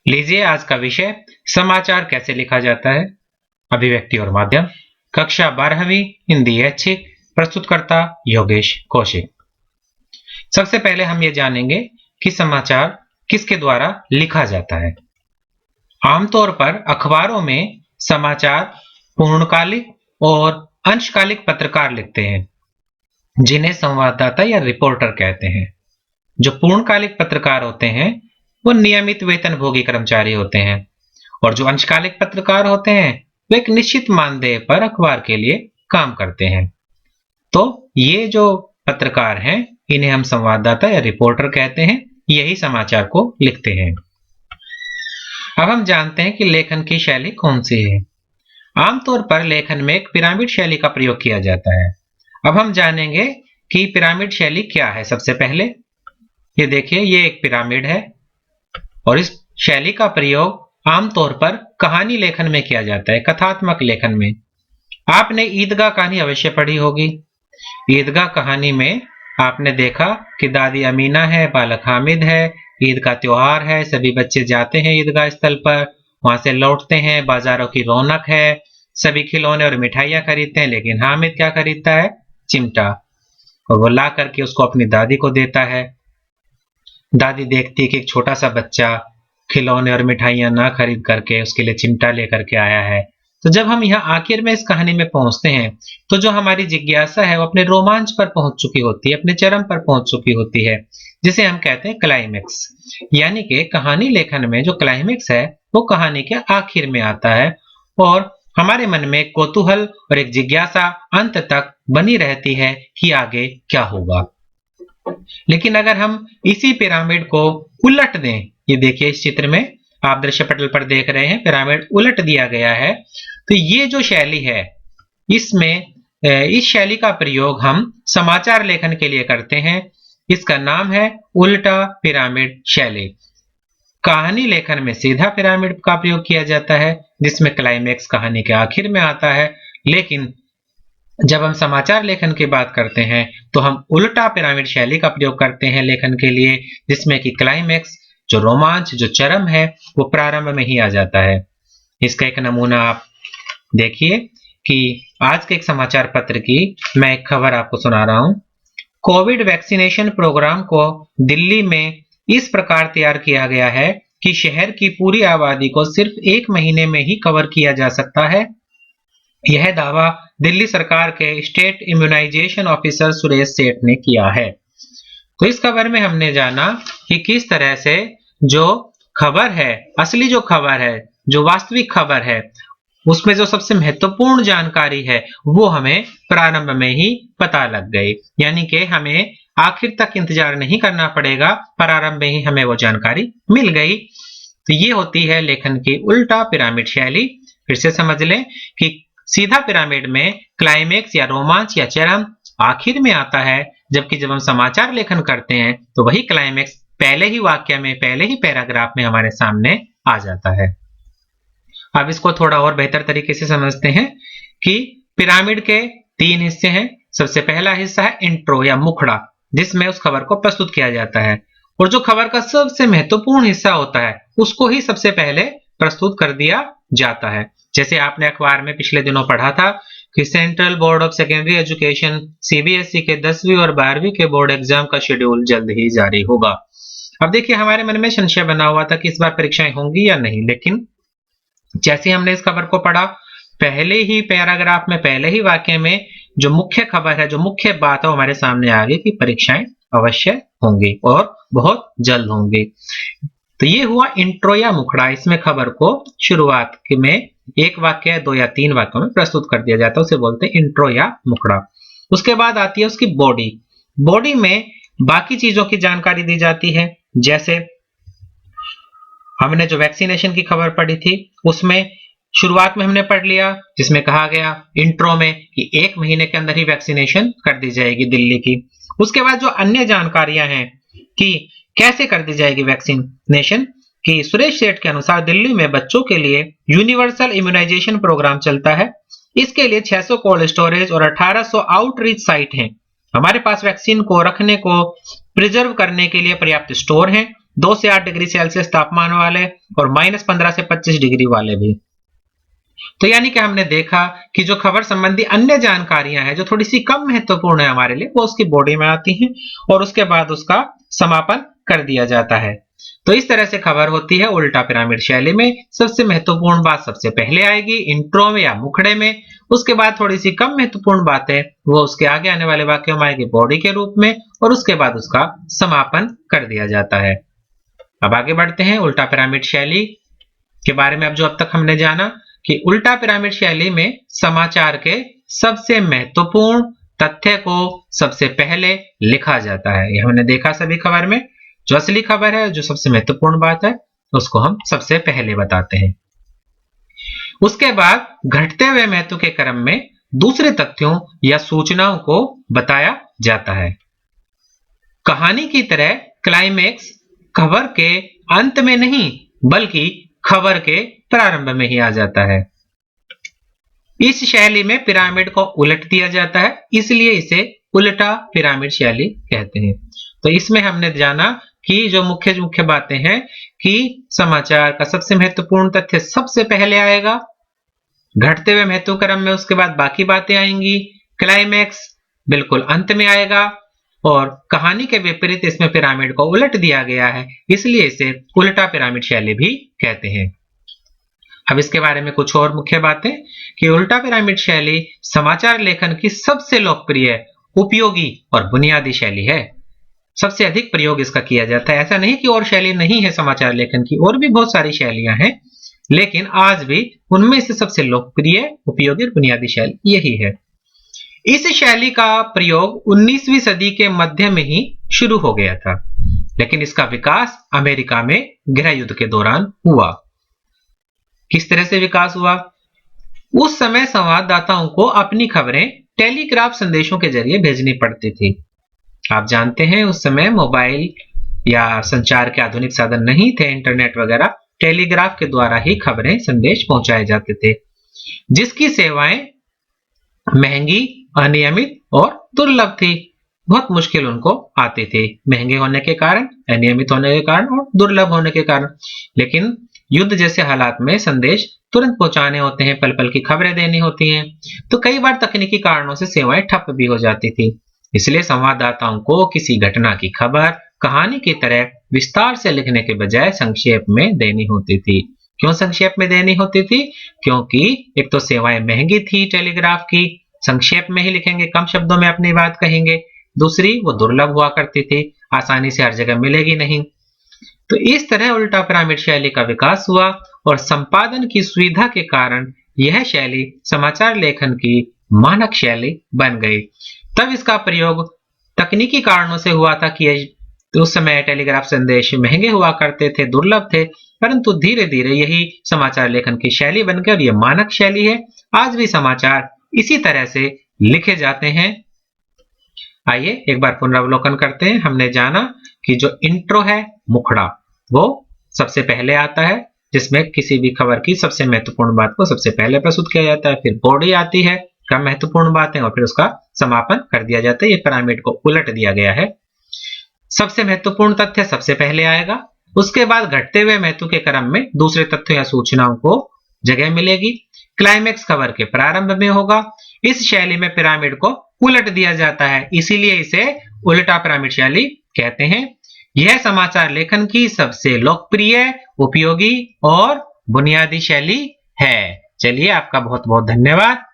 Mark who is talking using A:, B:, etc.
A: लीजिए आज का विषय समाचार कैसे लिखा जाता है। अभिव्यक्ति और माध्यम, कक्षा 12वीं हिंदी ऐच्छिक, प्रस्तुतकर्ता योगेश कौशिक। सबसे पहले हम ये जानेंगे कि समाचार किसके द्वारा लिखा जाता है। आमतौर पर अखबारों में समाचार पूर्णकालिक और अंशकालिक पत्रकार लिखते हैं, जिन्हें संवाददाता या रिपोर्टर कहते हैं। जो पूर्णकालिक पत्रकार होते हैं वो नियमित वेतनभोगी कर्मचारी होते हैं, और जो अंशकालिक पत्रकार होते हैं वो एक निश्चित मानदेय पर अखबार के लिए काम करते हैं। तो ये जो पत्रकार हैं इन्हें हम संवाददाता या रिपोर्टर कहते हैं, यही समाचार को लिखते हैं। अब हम जानते हैं कि लेखन की शैली कौन सी है। आमतौर पर लेखन में एक पिरामिड शैली का प्रयोग किया जाता है। अब हम जानेंगे कि पिरामिड शैली क्या है। सबसे पहले ये देखिए, ये एक पिरामिड है और इस शैली का प्रयोग आमतौर पर कहानी लेखन में किया जाता है, कथात्मक लेखन में। आपने ईदगाह कहानी अवश्य पढ़ी होगी। ईदगाह कहानी में आपने देखा कि दादी अमीना है, बालक हामिद है, ईद का त्योहार है, सभी बच्चे जाते हैं ईदगाह स्थल पर, वहां से लौटते हैं, बाजारों की रौनक है, सभी खिलौने और मिठाइयां खरीदते हैं, लेकिन हामिद क्या खरीदता है? चिमटा, और वो ला करके उसको अपनी दादी को देता है। दादी देखती है कि एक छोटा सा बच्चा खिलौने और मिठाइयां ना खरीद करके उसके लिए चिमटा लेकर के आया है। तो जब हम यहाँ आखिर में इस कहानी में पहुंचते हैं तो जो हमारी जिज्ञासा है वो अपने रोमांच पर पहुंच चुकी होती है, अपने चरम पर पहुंच चुकी होती है, जिसे हम कहते हैं क्लाइमेक्स। यानी कि कहानी लेखन में जो क्लाइमेक्स है वो कहानी के आखिर में आता है, और हमारे मन में एक कौतूहल और एक जिज्ञासा अंत तक बनी रहती है कि आगे क्या होगा। लेकिन अगर हम इसी पिरामिड को उलट दें, ये देखिए इस चित्र में आप दृश्य पटल पर देख रहे हैं, पिरामिड उलट दिया गया है। तो ये जो शैली है, इसमें इस शैली का प्रयोग हम समाचार लेखन के लिए करते हैं। इसका नाम है उल्टा पिरामिड शैली। कहानी लेखन में सीधा पिरामिड का प्रयोग किया जाता है, जिसमें क्लाइमेक्स कहानी के आखिर में आता है। लेकिन जब हम समाचार लेखन की बात करते हैं तो हम उल्टा पिरामिड शैली का प्रयोग करते हैं लेखन के लिए, जिसमें कि क्लाइमेक्स, जो रोमांच, जो चरम है, वो प्रारंभ में ही आ जाता है। इसका एक नमूना आप देखिए कि आज के एक समाचार पत्र की मैं एक खबर आपको सुना रहा हूं। कोविड वैक्सीनेशन प्रोग्राम को दिल्ली में इस प्रकार तैयार किया गया है कि शहर की पूरी आबादी को सिर्फ 1 महीने में ही कवर किया जा सकता है। यह दावा दिल्ली सरकार के स्टेट इम्यूनाइजेशन ऑफिसर सुरेश सेठ ने किया है। तो इस खबर में हमने जाना कि किस तरह से जो खबर है, असली जो खबर है, जो वास्तविक खबर है, उसमें जो सबसे महत्वपूर्ण जानकारी है वो हमें प्रारंभ में ही पता लग गई। यानी कि हमें आखिर तक इंतजार नहीं करना पड़ेगा, प्रारंभ में ही हमें वो जानकारी मिल गई। तो ये होती है लेखन की उल्टा पिरामिड शैली। फिर से समझ लें कि सीधा पिरामिड में क्लाइमेक्स या रोमांच या चरम आखिर में आता है, जबकि जब हम समाचार लेखन करते हैं तो वही क्लाइमेक्स पहले ही वाक्य में, पहले ही पैराग्राफ में हमारे सामने आ जाता है। अब इसको थोड़ा और बेहतर तरीके से समझते हैं कि पिरामिड के 3 हिस्से हैं। सबसे पहला हिस्सा है इंट्रो या मुखड़ा, जिसमें उस खबर को प्रस्तुत किया जाता है, और जो खबर का सबसे महत्वपूर्ण हिस्सा होता है उसको ही सबसे पहले प्रस्तुत कर दिया जाता है। जैसे आपने अखबार में पिछले दिनों पढ़ा था कि central board of secondary education CBSE के 10वीं और 12वीं के बोर्ड एग्जाम का शेड्यूल जल्द ही जारी होगा। अब देखिए, हमारे मन में संशय बना हुआ था कि इस बार परीक्षाएं होंगी या नहीं, लेकिन जैसे हमने इस खबर को पढ़ा, पहले ही पैराग्राफ में, पहले ही वाक्य में जो मुख्य खबर है, जो मुख्य बात है, हमारे सामने आ गई कि परीक्षाएं अवश्य होंगी और बहुत जल्द होंगी। तो ये हुआ इंट्रो या मुखड़ा। इसमें खबर को शुरुआत में 1 वाक्य, 2 या 3 वाक्यों में प्रस्तुत कर दिया जाता है, उसे बोलते हैं इंट्रो या मुखड़ा। उसके बाद आती है उसकी बॉडी। बॉडी में बाकी चीजों की जानकारी दी जाती है। जैसे हमने जो वैक्सीनेशन की खबर पढ़ी थी उसमें शुरुआत में हमने पढ़ लिया, जिसमें कहा गया इंट्रो में कि 1 महीने के अंदर ही वैक्सीनेशन कर दी जाएगी दिल्ली की। उसके बाद जो अन्य जानकारियां हैं कि कैसे कर दी जाएगी वैक्सीनेशन, कि सुरेश सेठ के अनुसार दिल्ली में बच्चों के लिए यूनिवर्सल इम्यूनाइजेशन प्रोग्राम चलता है। इसके लिए 600 कोल्ड स्टोरेज और 1800 आउटरीच साइट हैं। हमारे पास वैक्सीन को रखने को, प्रिजर्व करने के लिए पर्याप्त स्टोर हैं, 2 से 8 डिग्री सेल्सियस तापमान वाले और -15 से 25 डिग्री वाले भी। तो यानी कि हमने देखा कि जो खबर संबंधी अन्य जानकारियां हैं जो थोड़ी सी कम महत्वपूर्ण है हमारे लिए, वो उसकी बॉडी में आती हैं और उसके बाद उसका समापन कर दिया जाता है। तो इस तरह से खबर होती है उल्टा पिरामिड शैली में। सबसे महत्वपूर्ण बात सबसे पहले आएगी इंट्रो में या मुखड़े में, उसके बाद थोड़ी सी कम महत्वपूर्ण बातें वो उसके आगे आने वाले वाक्यों में आएगी बॉडी के रूप में, और उसके बाद उसका समापन कर दिया जाता है। अब आगे बढ़ते हैं उल्टा पिरामिड शैली के बारे में। अब जो अब तक हमने जाना कि उल्टा पिरामिड शैली में समाचार के सबसे महत्वपूर्ण तथ्य को सबसे पहले लिखा जाता है। यह हमने देखा सभी खबर में जो असली खबर है, जो सबसे महत्वपूर्ण बात है, उसको हम सबसे पहले बताते हैं। उसके बाद घटते हुए महत्व के क्रम में दूसरे तथ्यों या सूचनाओं को बताया जाता है। कहानी की तरह क्लाइमेक्स खबर के अंत में नहीं बल्कि खबर के प्रारंभ में ही आ जाता है। इस शैली में पिरामिड को उलट दिया जाता है, इसलिए इसे उल्टा पिरामिड शैली कहते हैं। तो इसमें हमने जाना कि जो मुख्य बातें हैं कि समाचार का सबसे महत्वपूर्ण तथ्य सबसे पहले आएगा, घटते हुए महत्व क्रम में उसके बाद बाकी बातें आएंगी, क्लाइमेक्स बिल्कुल अंत में आएगा, और कहानी के विपरीत इसमें पिरामिड को उलट दिया गया है, इसलिए इसे उल्टा पिरामिड शैली भी कहते हैं। अब इसके बारे में कुछ और मुख्य बातें कि उल्टा पिरामिड शैली समाचार लेखन की सबसे लोकप्रिय, उपयोगी और बुनियादी शैली है। सबसे अधिक प्रयोग इसका किया जाता है। ऐसा नहीं कि और शैली नहीं है समाचार लेखन की, और भी बहुत सारी शैलियां हैं, लेकिन आज भी उनमें से सबसे लोकप्रिय, उपयोगी और बुनियादी शैली यही है। इस शैली का प्रयोग 19वीं सदी के मध्य में ही शुरू हो गया था, लेकिन इसका विकास अमेरिका में गृह युद्ध के दौरान हुआ। किस तरह से विकास हुआ? उस समय संवाददाताओं को अपनी खबरें टेलीग्राफ संदेशों के जरिए भेजनी पड़ती थी। आप जानते हैं उस समय मोबाइल या संचार के आधुनिक साधन नहीं थे, इंटरनेट वगैरह, टेलीग्राफ के द्वारा ही खबरें संदेश पहुंचाए जाते थे, जिसकी सेवाएं महंगी, अनियमित और दुर्लभ थी। बहुत मुश्किल उनको आती थी, महंगे होने के कारण, अनियमित होने के कारण और दुर्लभ होने के कारण। लेकिन युद्ध जैसे हालात में संदेश तुरंत पहुंचाने होते हैं, पल पल की खबरें देनी होती हैं, तो कई बार तकनीकी कारणों से सेवाएं ठप भी हो जाती थी। इसलिए संवाददाताओं को किसी घटना की खबर कहानी की तरह विस्तार से लिखने के बजाय संक्षेप में देनी होती थी। क्यों संक्षेप में देनी होती थी? क्योंकि एक तो सेवाएं महंगी थी टेलीग्राफ की, संक्षेप में ही लिखेंगे, कम शब्दों में अपनी बात कहेंगे। दूसरी, वो दुर्लभ हुआ करती थी, आसानी से हर जगह मिलेगी नहीं। तो इस तरह उल्टा पिरामिड शैली का विकास हुआ और संपादन की सुविधा के कारण यह शैली समाचार लेखन की मानक शैली बन गई। तब इसका प्रयोग तकनीकी कारणों से हुआ था कि उस समय टेलीग्राफ संदेश महंगे हुआ करते थे, दुर्लभ थे, परंतु धीरे धीरे यही समाचार लेखन की शैली बन गई और यह मानक शैली है। आज भी समाचार इसी तरह से लिखे जाते हैं। आइए एक बार पुनरावलोकन करते हैं। हमने जाना कि जो इंट्रो है, मुखड़ा, वो सबसे पहले आता है, जिसमें किसी भी खबर की सबसे महत्वपूर्ण बात को सबसे पहले प्रस्तुत किया जाता है। फिर बॉडी आती है, कम महत्वपूर्ण बातें, और फिर उसका समापन कर दिया जाता है। ये पिरामिड को उलट दिया गया है। सबसे महत्वपूर्ण तथ्य सबसे पहले आएगा, उसके बाद घटते हुए महत्व के क्रम में दूसरे तथ्यों या सूचनाओं को जगह मिलेगी। क्लाइमेक्स खबर के प्रारंभ में होगा। इस शैली में पिरामिड को उलट दिया जाता है, इसीलिए इसे उल्टा पिरामिड शैली कहते हैं। यह समाचार लेखन की सबसे लोकप्रिय, उपयोगी और बुनियादी शैली है। चलिए, आपका बहुत बहुत धन्यवाद।